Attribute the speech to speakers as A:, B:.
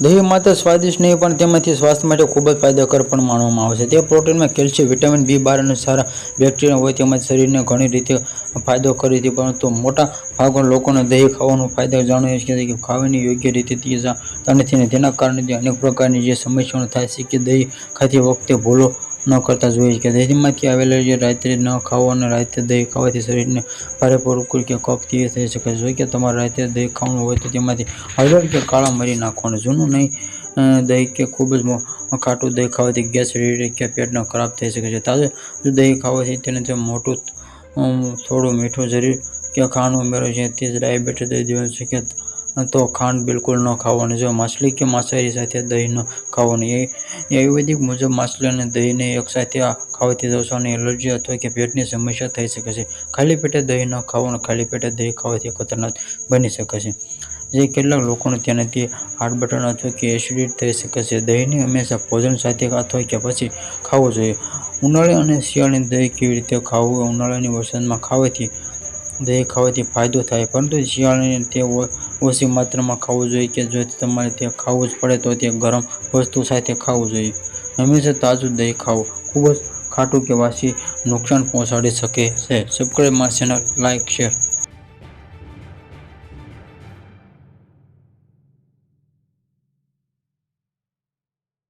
A: દહીં માત્ર સ્વાદિષ્ટ નહીં પણ તેમાંથી સ્વાસ્થ્ય માટે ખૂબ જ ફાયદાકર પણ માનવામાં આવે છે. તે પ્રોટીનમાં કેલ્શિયમ, વિટામિન B12 અને સારા બેક્ટેરિયા હોય તેમજ શરીરને ઘણી રીતે ફાયદો કરે છે. પરંતુ મોટા ભાગના લોકોને દહીં ખાવાનો ફાયદા જાણવે છે કે ખાવાની યોગ્ય રીતે તે જાણતા નથી અને તેના કારણે અનેક પ્રકારની જે સમસ્યાઓ થાય છે કે દહીં ખાતી વખતે ભૂલો ન કરતા જોઈએ કે દહીંમાંથી આવેલા જે રાત્રે ન ખાવો અને રાત્રે દહીં ખાવાથી શરીરને ભારે પડવું કે કફ થઈ શકે છે. કે તમારે રાત્રે દહીં ખાવાનું હોય તો તેમાંથી હળદર કે કાળા મરી નાખવાનું. જૂનું નહીં દહીં કે ખૂબ જ ખાટું દહીં ખાવાથી ગેસ, રીઢ કે પેટનો ખરાબ થઈ શકે છે. તાજું દહીં ખાવાથી તેને મોટું થોડું મીઠું જરૂર કે ખાંડ ઉમેરો છે તે ડાયાબિટીસ દર્દીઓ છે તો ખાંડ બિલકુલ ન ખાવાનું. જો માછલી કે માંસાહારી સાથે દહીં ન ખાવાનું. આયુર્વેદિક મુજબ માછલી અને દહીંને એકસાથે ખાવાથી ત્વચાની એલર્જી અથવા કે પેટની સમસ્યા થઈ શકે છે. ખાલી પેટે દહીં ન ખાવાનું. ખાલી પેટે દહીં ખાવાથી ખતરનાક બની શકે છે. જે કેટલાક લોકોને તેનાથી હાર્ટબર્ન અથવા કે એસિડિટી થઈ શકે છે. દહીંને હંમેશા ભોજન સાથે અથવા કે પછી ખાવું જોઈએ. ઉનાળે અને શિયાળાની દહીં કેવી રીતે ખાવું? ઉનાળાની વરસાદમાં દહીં ખાવાથી ફાયદો થાય પરંતુ શિયાળાની તે ઓછી માત્રામાં ખાવું જોઈએ કે જો તમારે તે ખાવું જ પડે તો તે ગરમ વસ્તુ સાથે ખાવું જોઈએ. હંમેશા તાજું દહીં ખાવું. ખૂબ જ ખાટું કે વાસી નુકસાન પહોંચાડી શકે છે. Subscribe my channel, like, share.